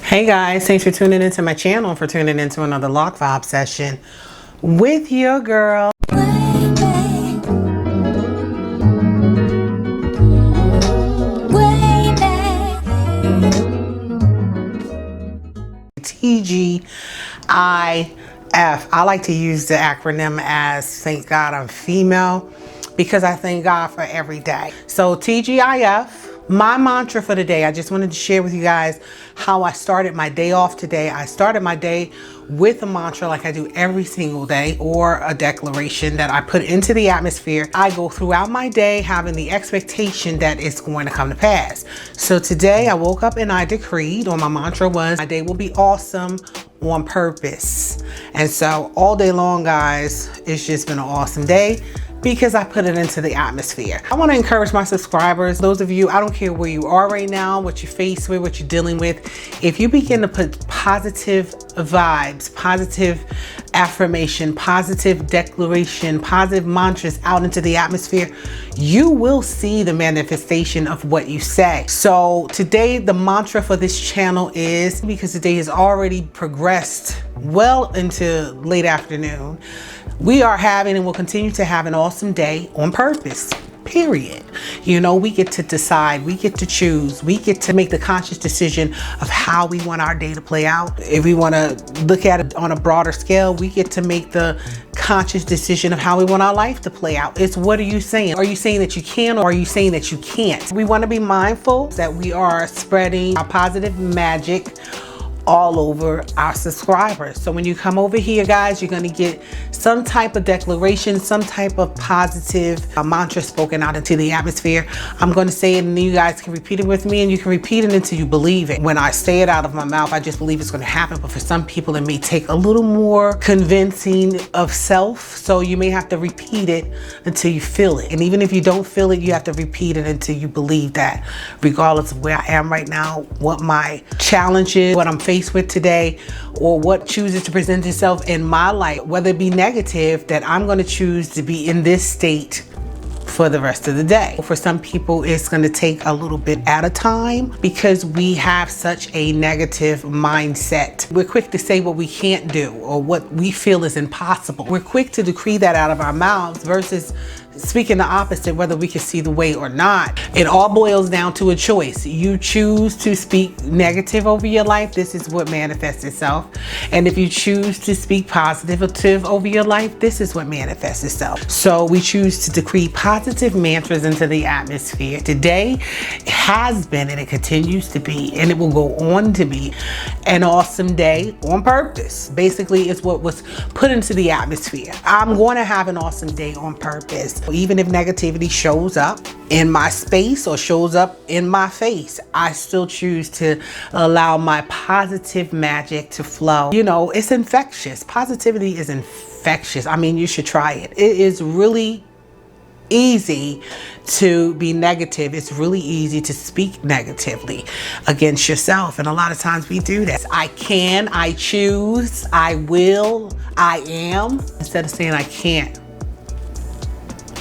Hey guys, thanks for tuning into my channel and for tuning into another Lock Vibe session with your girl. TGIF. I like to use the acronym as thank God I'm female because I thank God for every day. So TGIF. My mantra for the day, I just wanted to share with you guys how I started my day off today. I started my day with a mantra like I do every single day, or a declaration that I put into the atmosphere. I go throughout my day having the expectation that it's going to come to pass. So today I woke up and I decreed, or my mantra was, my day will be awesome on purpose. And so all day long, guys, it's just been an awesome day because I put it into the atmosphere. I want to encourage my subscribers, those of you, I don't care where you are right now, what you're faced with, what you're dealing with, if you begin to put positive vibes, positive affirmation, positive declaration, positive mantras out into the atmosphere, you will see the manifestation of what you say. So today, the mantra for this channel is, because the day has already progressed well into late afternoon, we are having and will continue to have an awesome day on purpose, period. You know, we get to decide, we get to choose, we get to make the conscious decision of how we want our day to play out. If we want to look at it on a broader scale, we get to make the conscious decision of how we want our life to play out. It's, what are you saying? Are you saying that you can, or are you saying that you can't? We want to be mindful that we are spreading our positive magic all over our subscribers. So when you come over here, guys, you're going to get some type of declaration, some type of positive mantra spoken out into the atmosphere. I'm going to say it and then you guys can repeat it with me, and you can repeat it until you believe it. When I say it out of my mouth, I just believe it's going to happen. But for some people, it may take a little more convincing of self. So you may have to repeat it until you feel it. And even if you don't feel it, you have to repeat it until you believe that, regardless of where I am right now, what my challenge is, what I'm facing with today, or what chooses to present itself in my life, whether it be negative, that I'm going to choose to be in this state for the rest of the day. For some people, it's going to take a little bit at a time because we have such a negative mindset. We're quick to say what we can't do or what we feel is impossible. We're quick to decree that out of our mouths versus speaking the opposite, whether we can see the way or not. It all boils down to a choice. You choose to speak negative over your life, this is what manifests itself. And if you choose to speak positive over your life, this is what manifests itself. So we choose to decree positive mantras into the atmosphere. Today has been, and it continues to be, and it will go on to be, an awesome day on purpose. Basically, it's what was put into the atmosphere. I'm going to have an awesome day on purpose. Even if negativity shows up in my space or shows up in my face, I still choose to allow my positive magic to flow. You know, it's infectious. Positivity is infectious. I mean, you should try it. It is really easy to be negative. It's really easy to speak negatively against yourself. And a lot of times we do that. I can, I choose, I will, I am, instead of saying I can't.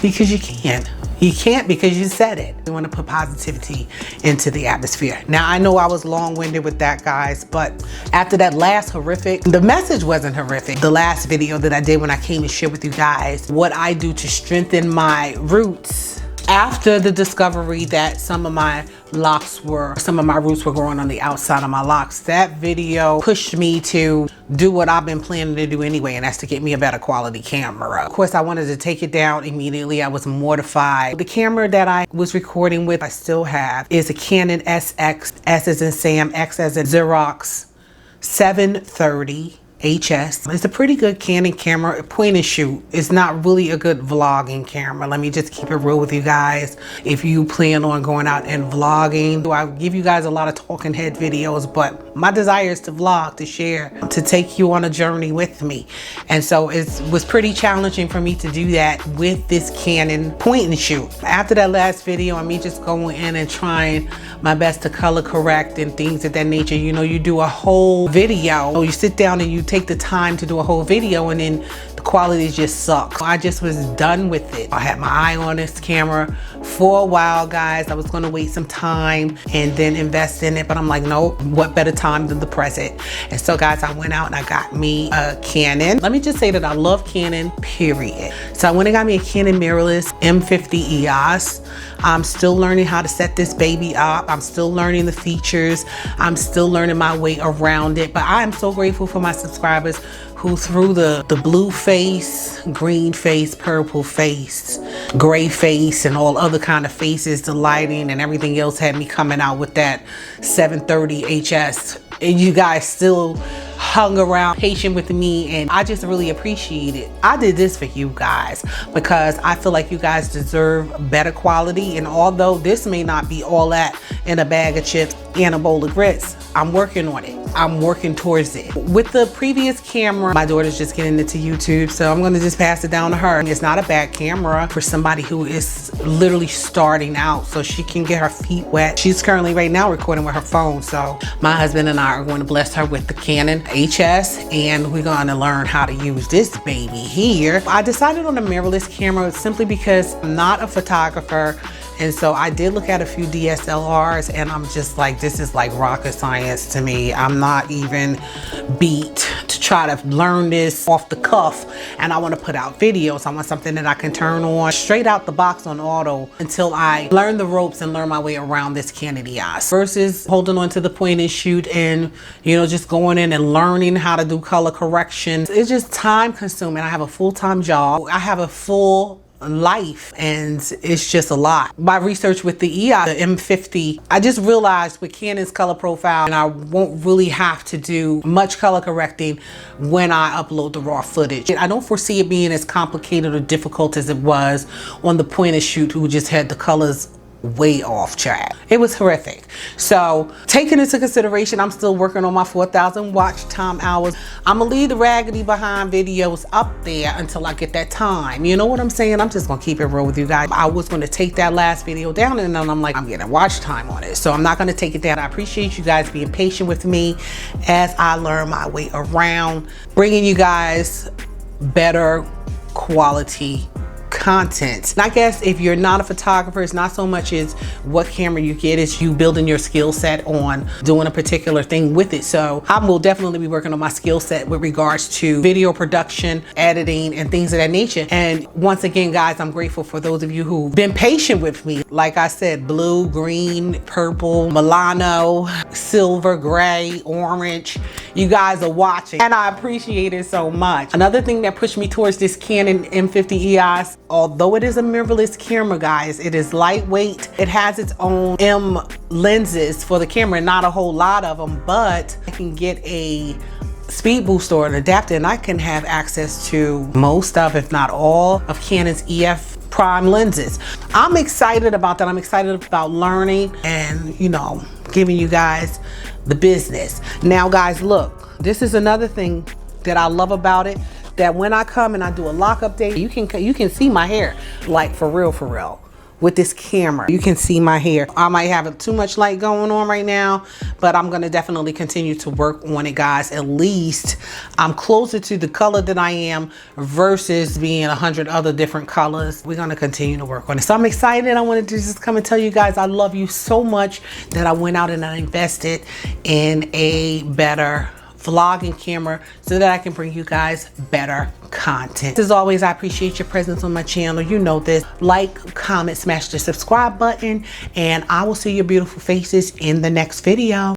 Because you can. You can't because you said it. We want to put positivity into the atmosphere. Now, I know I was long-winded with that, guys, but after that last horrific, the message wasn't horrific. The last video that I did when I came and shared with you guys what I do to strengthen my roots after the discovery that some of my roots were growing on the outside of my locks. That video pushed me to do what I've been planning to do anyway, and that's to get me a better quality camera. Of course, I wanted to take it down immediately. I was mortified. The camera that I was recording with, I still have, is a Canon SX, S as in Sam, X as in Xerox 730 HS. It's a pretty good Canon camera, point and shoot. It's not really a good vlogging camera. Let me just keep it real with you guys. If you plan on going out and vlogging, I'll give you guys a lot of talking head videos, but my desire is to vlog, to share, to take you on a journey with me. And so it was pretty challenging for me to do that with this Canon point and shoot. After that last video, and me just going in and trying my best to color correct and things of that nature, you know, you do a whole video, you sit down and you take the time to do a whole video, and then the quality just sucks. I just was done with it. I had my eye on this camera For a while, guys, I was going to wait some time and then invest in it, but I'm like, no, what better time than the present? And so, guys, I went out and I got me a Canon. Let me just say that I love Canon, period. So I went and got me a Canon mirrorless M50 EOS. I'm still learning how to set this baby up. I'm still learning the features. I'm still learning my way around it, but I am so grateful for my subscribers who threw the blue face, green face, purple face, gray face, and all other kind of faces, the lighting and everything else had me coming out with that 730 HS. And you guys still hung around patient with me, and I just really appreciate it. I did this for you guys because I feel like you guys deserve better quality, and although this may not be all that in a bag of chips and a bowl of grits, I'm working on it. I'm working towards it. With the previous camera, my daughter's just getting into YouTube, so I'm gonna just pass it down to her. It's not a bad camera for somebody who is literally starting out, so she can get her feet wet. She's currently right now recording with her phone, so my husband and I are going to bless her with the Canon HS, and we're gonna learn how to use this baby here. I decided on a mirrorless camera simply because I'm not a photographer. And so I did look at a few DSLRs, and I'm just like, this is like rocket science to me. I'm not even beat to try to learn this off the cuff, and I want to put out videos. I want something that I can turn on straight out the box on auto until I learn the ropes and learn my way around this Canon EOS, versus holding on to the point and shoot and, you know, just going in and learning how to do color correction. It's just time consuming. I have a full-time job. I have a full life, and it's just a lot. My research with the EOS, the M50, I just realized with Canon's color profile, and I won't really have to do much color correcting when I upload the raw footage. I don't foresee it being as complicated or difficult as it was on the point and shoot, who just had the colors way off track. It was horrific. So taking into consideration, I'm still working on my 4,000 watch time hours. I'm gonna leave the raggedy behind videos up there until I get that time. You know what I'm saying? I'm just gonna keep it real with you guys. I was gonna take that last video down, and then I'm like, I'm getting watch time on it, so I'm not gonna take it down. I appreciate you guys being patient with me as I learn my way around bringing you guys better quality content. And I guess if you're not a photographer, it's not so much as what camera you get, it's you building your skill set on doing a particular thing with it. So I will definitely be working on my skill set with regards to video production, editing, and things of that nature. And once again, guys, I'm grateful for those of you who've been patient with me. Like I said, blue, green, purple, Milano, silver, gray, orange. You guys are watching, and I appreciate it so much. Another thing that pushed me towards this Canon M50 EOS, although it is a mirrorless camera, guys, it is lightweight. It has its own M lenses for the camera, not a whole lot of them, but I can get a speed boost or an adapter, and I can have access to most of, if not all, of Canon's EF prime lenses. I'm excited about that. I'm excited about learning and, you know, giving you guys the business. Now, guys, look, this is another thing that I love about it, that when I come and I do a lock update, you can see my hair, like for real. With this camera, you can see my hair. I might have too much light going on right now, but I'm gonna definitely continue to work on it, guys. At least I'm closer to the color that I am versus being 100 other different colors. We're gonna continue to work on it. So I'm excited. I wanted to just come and tell you guys I love you so much that I went out and I invested in a better vlogging camera so that I can bring you guys better content. As always, I appreciate your presence on my channel. You know this. Like, comment, smash the subscribe button, and I will see your beautiful faces in the next video.